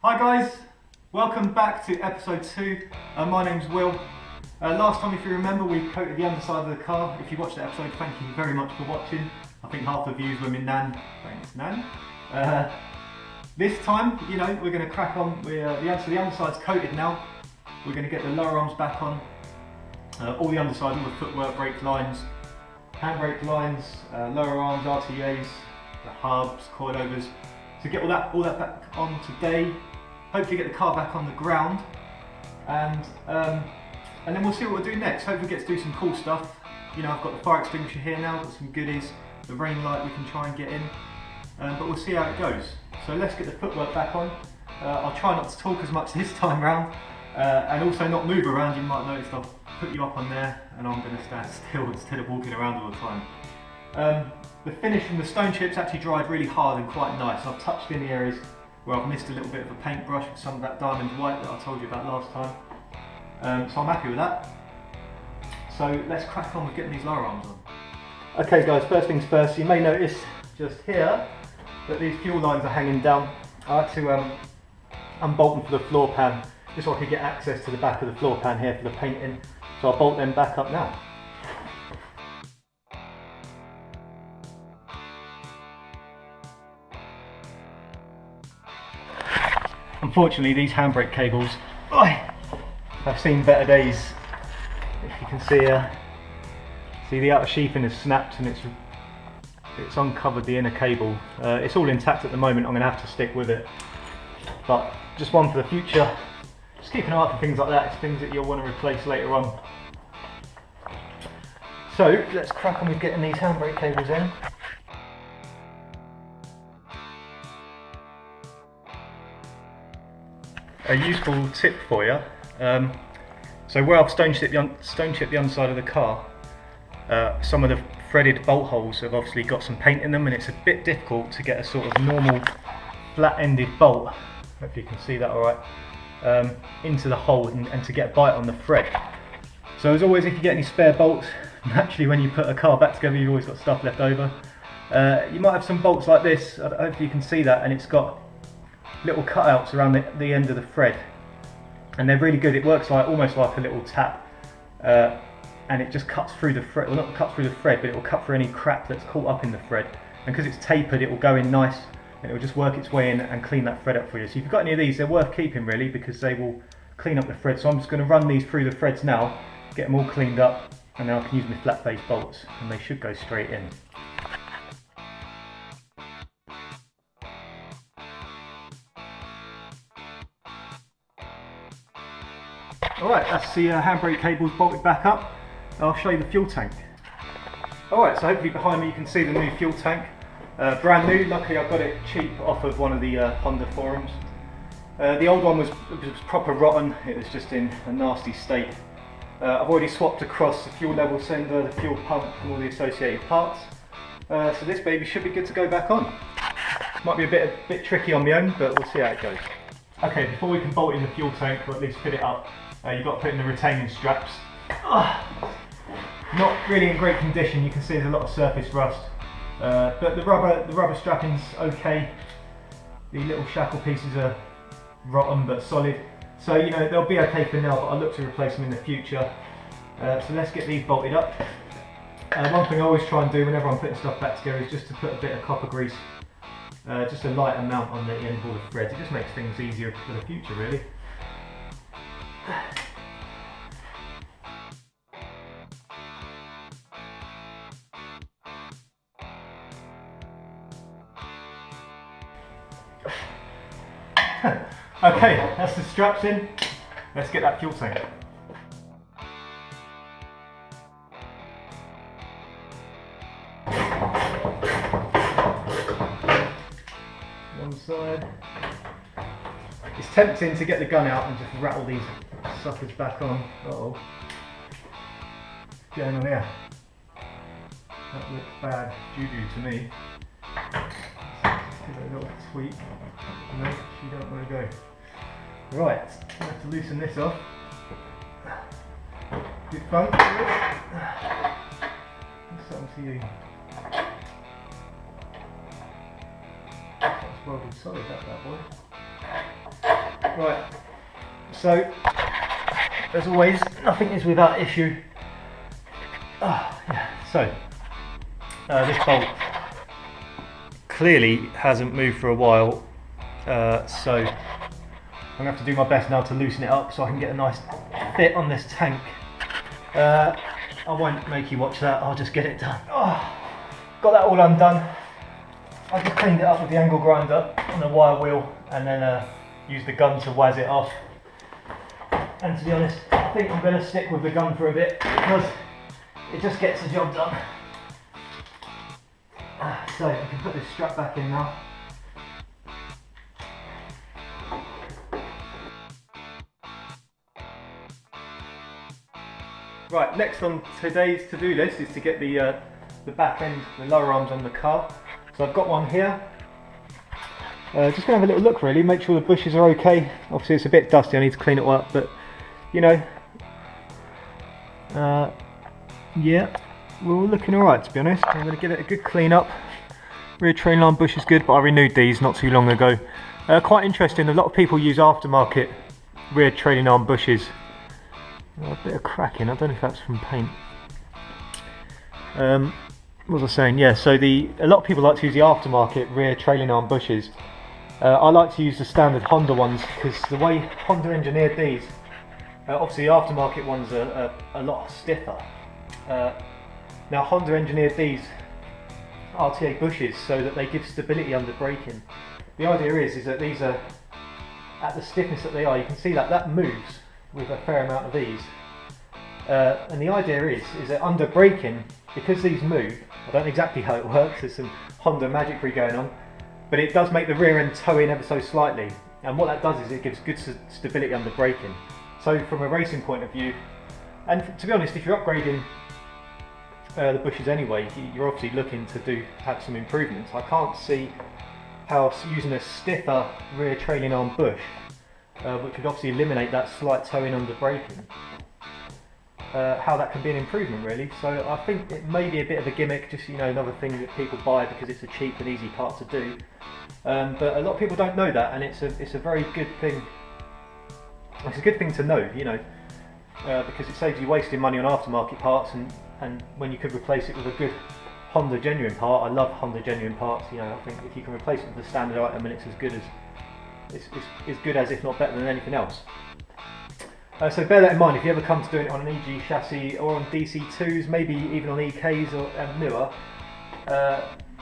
Hi guys, welcome back to episode 2. My name's Will. Last time, if you remember, we coated the underside of the car. If you watched the episode, thank you very much for watching. I think half the views were in Nan. Thanks, Nan. This time, you know, we're going to crack on. The underside's coated now. We're going to get the lower arms back on. All the underside, all the footwork, brake lines, handbrake lines, lower arms, RTAs, the hubs, coilovers. So get all that back on today. Hopefully get the car back on the ground, and then we'll see what we'll do next. Hopefully get to do some cool stuff. You know, I've got the fire extinguisher here now, got some goodies, the rain light we can try and get in, but we'll see how it goes. So let's get the footwork back on. I'll try not to talk as much this time round, and also not move around. You might notice I'll put you up on there, and I'm going to stand still instead of walking around all the time. The finish from the stone chips actually dried really hard and quite nice. I've touched in the areas where I've missed a little bit of a paintbrush with some of that diamond white that I told you about last time. So I'm happy with that. So let's crack on with getting these lower arms on. Okay guys, first things first, you may notice just here that these fuel lines are hanging down. I had to unbolt them for the floor pan, just so I could get access to the back of the floor pan here for the painting. So I'll bolt them back up now. Unfortunately, these handbrake cables, I've seen better days. If you can see the outer sheathing is snapped and it's uncovered the inner cable. It's all intact at the moment. I'm going to have to stick with it, but just one for the future. Just keep an eye out for things like that. It's things that you'll want to replace later on. So let's crack on with getting these handbrake cables in. A useful tip for you. So where I've stone chipped the underside of the car, some of the threaded bolt holes have obviously got some paint in them, and it's a bit difficult to get a sort of normal flat-ended bolt, hopefully you can see that alright, into the hole and to get a bite on the thread. So as always, if you get any spare bolts, naturally when you put a car back together you've always got stuff left over. You might have some bolts like this, hopefully you can see that, and it's got little cutouts around the end of the thread, and they're really good. It works like almost like a little tap, and it just cuts through the thread. Well, not cut through the thread, but it will cut through any crap that's caught up in the thread, and because it's tapered it will go in nice and it will just work its way in and clean that thread up for you. So if you've got any of these, they're worth keeping really, because they will clean up the thread. So I'm just going to run these through the threads now, get them all cleaned up, and then I can use my flat face bolts and they should go straight in. Alright, that's the handbrake cables bolted back up. I'll show you the fuel tank. Alright, so hopefully behind me you can see the new fuel tank. Brand new, luckily I got it cheap off of one of the Honda forums. The old one was proper rotten, it was just in a nasty state. I've already swapped across the fuel level sender, the fuel pump and all the associated parts. So this baby should be good to go back on. Might be a bit tricky on my own, but we'll see how it goes. Okay, before we can bolt in the fuel tank, or at least fit it up, you've got to put in the retaining straps. Not really in great condition, you can see there's a lot of surface rust. But the rubber strapping's okay. The little shackle pieces are rotten but solid. So you know, they'll be okay for now, but I'll look to replace them in the future. So let's get these bolted up. One thing I always try and do whenever I'm putting stuff back together is just to put a bit of copper grease, just a light amount on the end of all the threads. It just makes things easier for the future really. Okay, that's the straps in. Let's get that fuel tank. One side. It's tempting to get the gun out and just rattle these suckers back on. Uh-oh. What's going on here? That looks bad juju to me. Give it a little tweak. No, you don't want to go. Right, I have to loosen this off. Good fun. What's something to you? That's welded solid, that boy. Right, so as always, nothing is without issue. Yeah. So this bolt clearly hasn't moved for a while, so I'm gonna have to do my best now to loosen it up so I can get a nice fit on this tank. I won't make you watch that, I'll just get it done. Oh, got that all undone. I just cleaned it up with the angle grinder and the wire wheel, and then used the gun to waz it off. And to be honest, I think I'm going to stick with the gun for a bit because it just gets the job done. So I can put this strap back in now. Right, next on today's to-do list is to get the back end, the lower arms on the car. So I've got one here. Just going to have a little look really, make sure the bushes are okay. Obviously it's a bit dusty, I need to clean it up, but you know, yeah, we're all looking alright to be honest. I'm going to give it a good clean up. Rear train line bush is good, but I renewed these not too long ago. Quite interesting, a lot of people use aftermarket rear trailing arm bushes. A bit of cracking, I don't know if that's from paint. What was I saying? Yeah, so a lot of people like to use the aftermarket rear trailing arm bushes. I like to use the standard Honda ones because the way Honda engineered these, obviously the aftermarket ones are a lot stiffer. Now Honda engineered these RTA bushes so that they give stability under braking. The idea is that these are, at the stiffness that they are, you can see that moves with a fair amount of ease. And the idea is that under braking, because these move, I don't know exactly how it works, there's some Honda magicry going on, but it does make the rear end toe in ever so slightly. And what that does is it gives good stability under braking. So from a racing point of view, and to be honest, if you're upgrading the bushes anyway, you're obviously looking to have some improvements. I can't see how using a stiffer rear trailing arm bush, which would obviously eliminate that slight toe in under braking, how that can be an improvement really. So I think it may be a bit of a gimmick, just another thing that people buy because it's a cheap and easy part to do. But a lot of people don't know that, and it's a very good thing. It's a good thing to know, because it saves you wasting money on aftermarket parts, and when you could replace it with a good Honda genuine part. I love Honda genuine parts. I think if you can replace it with a standard item and it's as good as if not better than anything else. So bear that in mind if you ever come to doing it on an EG chassis or on DC2s, maybe even on EKs or newer.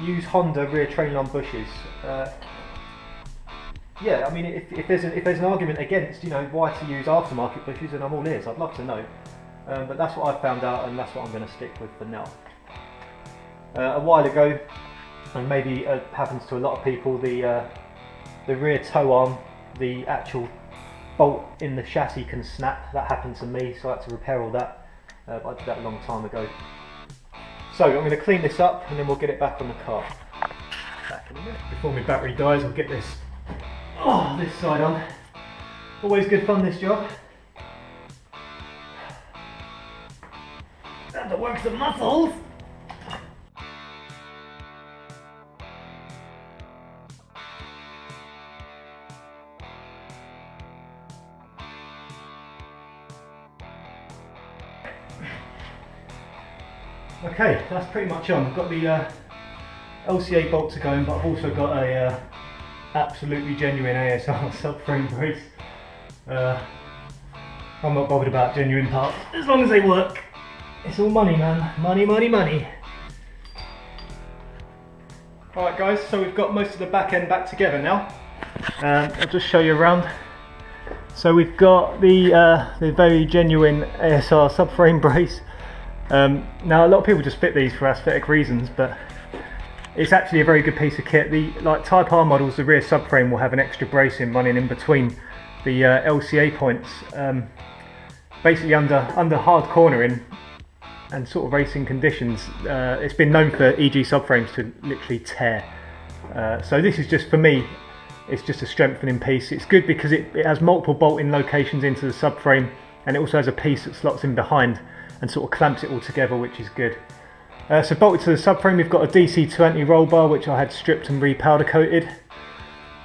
Use Honda rear trailing arm bushes. Yeah, I mean, if there's an argument against why to use aftermarket bushes, then I'm all ears. I'd love to know. But that's what I've found out, and that's what I'm going to stick with for now. A while ago, and maybe it happens to a lot of people, the rear toe arm, the actual bolt in the chassis can snap. That happened to me, so I had to repair all that. But I did that a long time ago. So I'm going to clean this up, and then we'll get it back on the car. Back in a minute. Before my battery dies, I'll get this side on. Always good fun, this job. Time to work some muscles. Okay, that's pretty much on. I've got the LCA bolts are going, but I've also got a absolutely genuine ASR subframe brace. I'm not bothered about genuine parts, as long as they work. It's all money, man. Money, money, money. Alright guys, so we've got most of the back end back together now. I'll just show you around. So we've got the very genuine ASR subframe brace. Now a lot of people just fit these for aesthetic reasons, but it's actually a very good piece of kit. Like Type R models, the rear subframe will have an extra bracing running in between the LCA points, basically under hard cornering and sort of racing conditions. It's been known for EG subframes to literally tear. So this is just, for me, it's just a strengthening piece. It's good because it has multiple bolting locations into the subframe, and it also has a piece that slots in behind and sort of clamps it all together, which is good. So bolted to the subframe, we've got a DC2 anti-roll bar, which I had stripped and re-powder coated.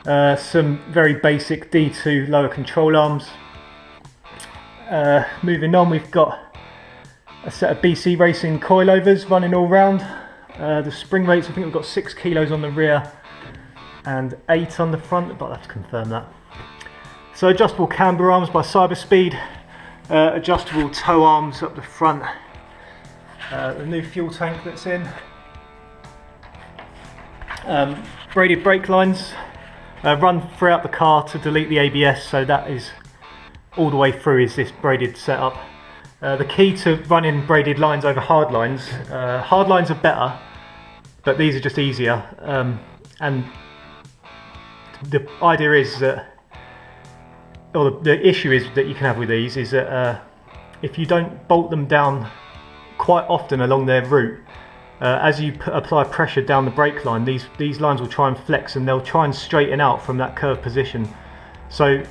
Some very basic D2 lower control arms. Moving on, we've got a set of BC Racing coilovers running all round. The spring rates, I think we've got 6 kilos on the rear and 8 on the front, but I'll have to confirm that. So adjustable camber arms by Cyberspeed, adjustable toe arms up the front, the new fuel tank that's in, braided brake lines, run throughout the car to delete the ABS, so that is all the way through is this braided setup. The key to running braided lines over hard lines are better, but these are just easier, and the idea is that, or the issue is that you can have with these is that if you don't bolt them down quite often along their route, as you apply pressure down the brake line, these lines will try and flex and they'll try and straighten out from that curved position. So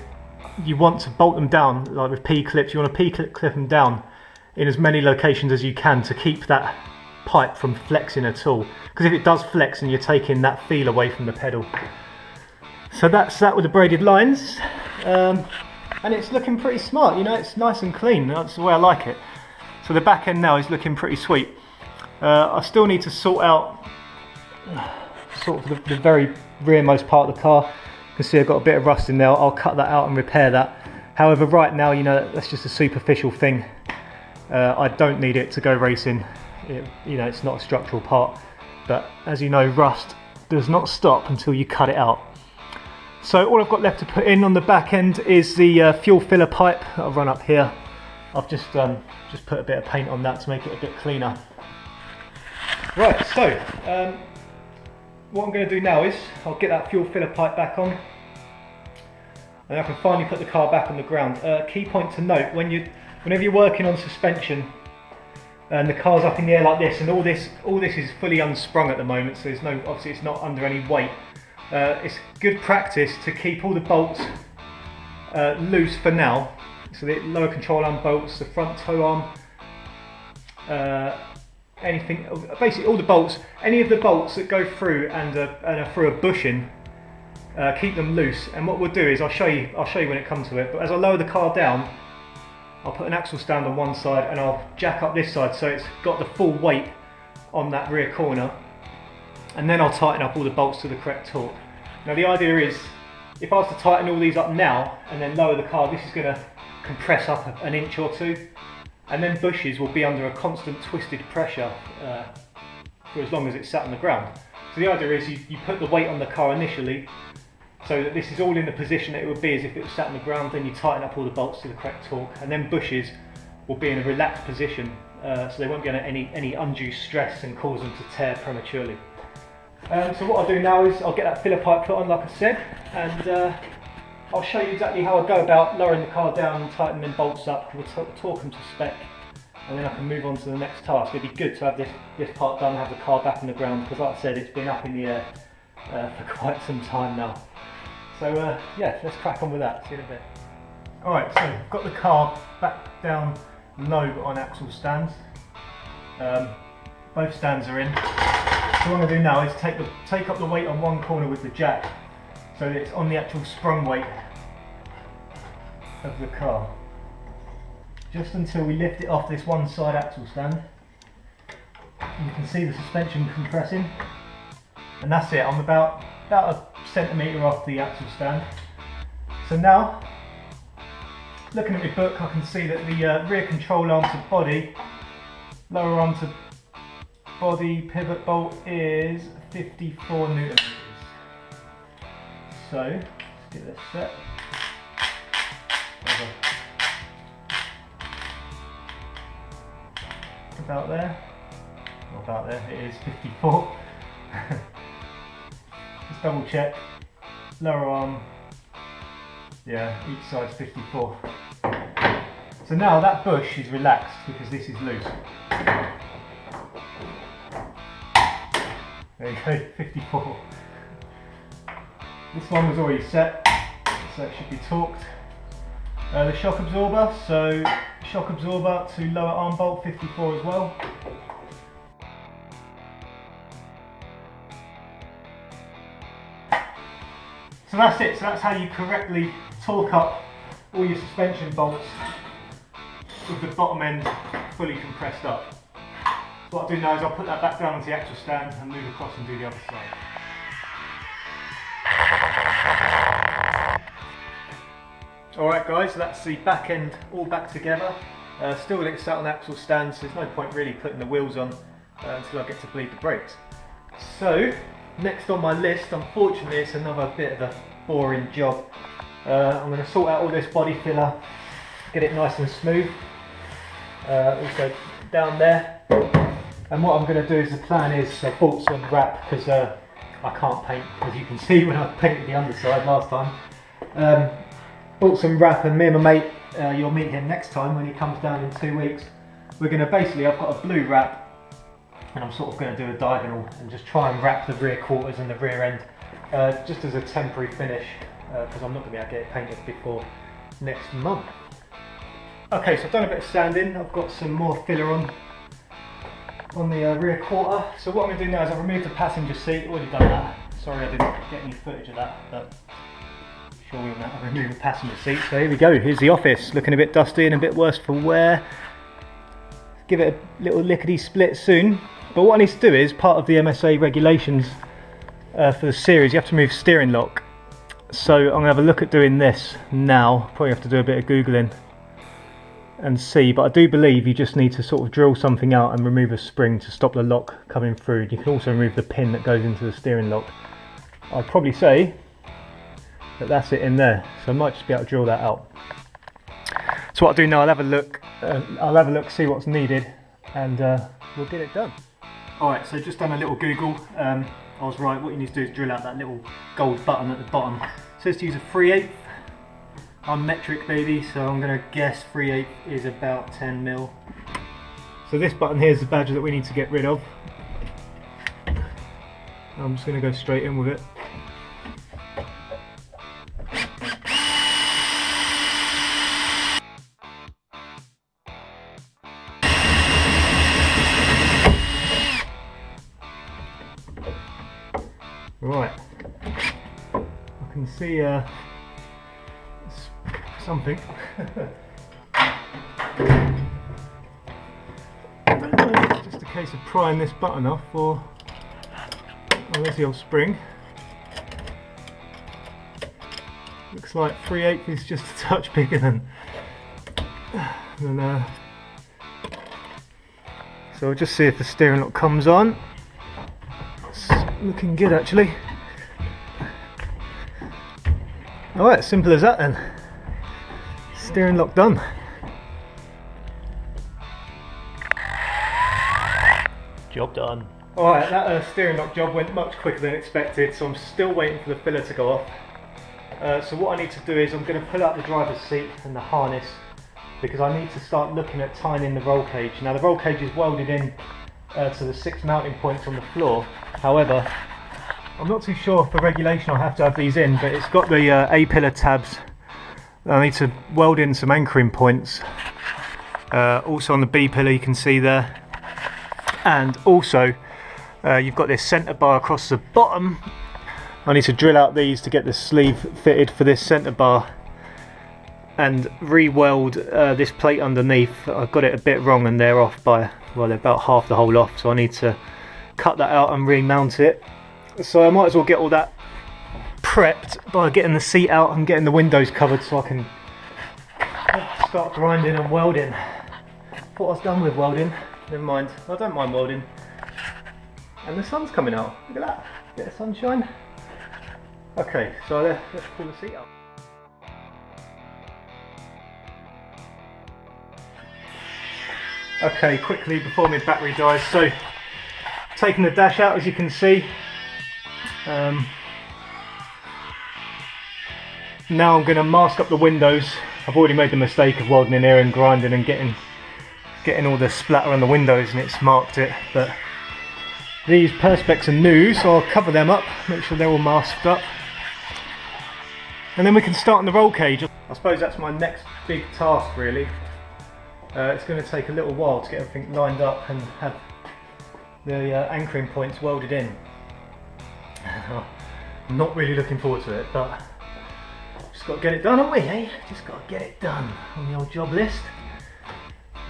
you want to bolt them down, like with P-clips, you want to P-clip them down in as many locations as you can to keep that pipe from flexing at all. Because if it does flex, and you're taking that feel away from the pedal. So that's that with the braided lines. And it's looking pretty smart, you know, it's nice and clean, that's the way I like it. So the back end now is looking pretty sweet. I still need to sort out the very rearmost part of the car. You can see I've got a bit of rust in there. I'll cut that out and repair that. However, right now, you know, that's just a superficial thing. I don't need it to go racing. You know, it's not a structural part. But as you know, rust does not stop until you cut it out. So all I've got left to put in on the back end is the fuel filler pipe that I'll run up here. I've just put a bit of paint on that to make it a bit cleaner. Right, so what I'm going to do now is I'll get that fuel filler pipe back on, and I can finally put the car back on the ground. Key point to note: whenever you're working on suspension and the car's up in the air like this, and all this is fully unsprung at the moment, so there's no, obviously it's not under any weight. It's good practice to keep all the bolts loose for now. So the lower control arm bolts, the front toe arm, anything, basically all the bolts, any of the bolts that go through and are through a bushing, keep them loose. And what we'll do is I'll show you when it comes to it. But as I lower the car down, I'll put an axle stand on one side and I'll jack up this side so it's got the full weight on that rear corner, and then I'll tighten up all the bolts to the correct torque. Now the idea is, if I was to tighten all these up now and then lower the car, this is going to compress up an inch or two, and then bushes will be under a constant twisted pressure for as long as it's sat on the ground. So the idea is you put the weight on the car initially, so that this is all in the position that it would be as if it was sat on the ground. Then you tighten up all the bolts to the correct torque, and then bushes will be in a relaxed position, so they won't be under any undue stress and cause them to tear prematurely. So what I'll do now is I'll get that filler pipe put on, like I said, and I'll show you exactly how I go about lowering the car down and tightening them bolts up. We'll torque them to spec, and then I can move on to the next task. It'd be good to have this part done and have the car back on the ground, because like I said, it's been up in the air for quite some time now. So yeah, let's crack on with that, see you in a bit. Alright, so I've got the car back down low on axle stands. Both stands are in. So what I'm going to do now is take up the weight on one corner with the jack, so that it's on the actual sprung weight of the car. Just until we lift it off this one side axle stand. You can see the suspension compressing, and that's it. I'm about a centimetre off the axle stand. So now, looking at my book, I can see that the rear control arm to body, lower arm to body pivot bolt is 54 newton meters. So let's get this set. About there. Not about there, it is 54. Just double check. Lower arm. Yeah, each side's 54. So now that bush is relaxed because this is loose. There you go, 54. This one was already set, so it should be torqued. The shock absorber, so shock absorber to lower arm bolt, 54 as well. So So that's it, so that's how you correctly torque up all your suspension bolts with the bottom end fully compressed up. So what I'll do now is I'll put that back down onto the actual stand and move across and do the other side. Alright guys, so that's the back end all back together. Still it's sat on axle stands, so there's no point really putting the wheels on until I get to bleed the brakes. So, next on my list, unfortunately it's another bit of a boring job. I'm going to sort out all this body filler, get it nice and smooth. Also down there. And what I'm going to do is, the plan is bolt some wrap, because I can't paint, as you can see when I painted the underside last time. Bought some wrap, and me and my mate, you'll meet him next time when he comes down in 2 weeks. We're going to basically, I've got a blue wrap and I'm sort of going to do a diagonal and just try and wrap the rear quarters and the rear end just as a temporary finish, because I'm not going to be able to get it painted before next month. Okay, so I've done a bit of sanding. I've got some more filler on the rear quarter. So what I'm going to do now is I've removed the passenger seat. Already done that. Sorry I didn't get any footage of that, but sure we'll now remove the passenger seat. So here we go, here's the office, looking a bit dusty and a bit worse for wear. Give it a little lickety split soon. But what I need to do is, part of the MSA regulations for the series, you have to remove steering lock. So I'm going to have a look at doing this now. Probably have to do a bit of Googling and see, but I do believe you just need to sort of drill something out and remove a spring to stop the lock coming through. You can also remove the pin that goes into the steering lock. I'd probably say that that's it in there, so I might just be able to drill that out. So what I'll do now, I'll have a look, see what's needed, and we'll get it done. Alright, so just done a little Google. I was right, what you need to do is drill out that little gold button at the bottom. It says to use a 3/8. I'm metric baby, so I'm going to guess 3/8 is about 10 mil. So this button here is the badger that we need to get rid of. I'm just going to go straight in with it. Right, I can see something. Just a case of prying this button off, or oh, there's the old spring. Looks like 3/8 is just a touch bigger than so we'll just see if the steering lock comes on. Looking good actually. Alright, simple as that then. Steering lock done. Job done. Alright, that steering lock job went much quicker than expected, so I'm still waiting for the filler to go off. So what I need to do is I'm going to pull out the driver's seat and the harness, because I need to start looking at tying in the roll cage. Now the roll cage is welded in to the 6 mounting points on the floor. However, I'm not too sure for regulation I'll have to have these in, but it's got the A-pillar tabs. I need to weld in some anchoring points. Also on the B-pillar you can see there. And also you've got this centre bar across the bottom. I need to drill out these to get the sleeve fitted for this centre bar and re-weld this plate underneath. I got it a bit wrong and they're off by, well, they're about half the hole off, so I need to cut that out and remount it. So I might as well get all that prepped by getting the seat out and getting the windows covered so I can start grinding and welding. Thought I was done with welding, never mind, I don't mind welding. And the sun's coming out, look at that, bit of sunshine. Okay, so let's pull the seat up. Okay, quickly before my battery dies, so taking the dash out, as you can see. Now I'm going to mask up the windows. I've already made the mistake of welding in here and grinding and getting all the splatter on the windows, and it's marked it, but these perspex are new, so I'll cover them up, make sure they're all masked up, and then we can start on the roll cage. I suppose that's my next big task really. It's going to take a little while to get everything lined up and have the anchoring points welded in. I'm not really looking forward to it, but just got to get it done, haven't we, eh? Just got to get it done on the old job list.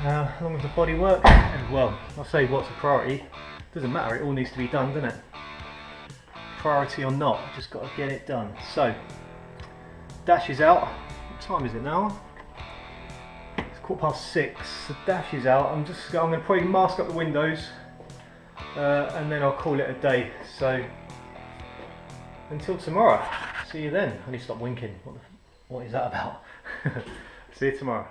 Along with the bodywork, and well, I'll say what's a priority. Doesn't matter, it all needs to be done, doesn't it? Priority or not, just got to get it done. So, dash is out. What time is it now? It's 6:15. The dash is out. I'm going to probably mask up the windows, and then I'll call it a day. So, until tomorrow. See you then. I need to stop winking. What is that about? See you tomorrow.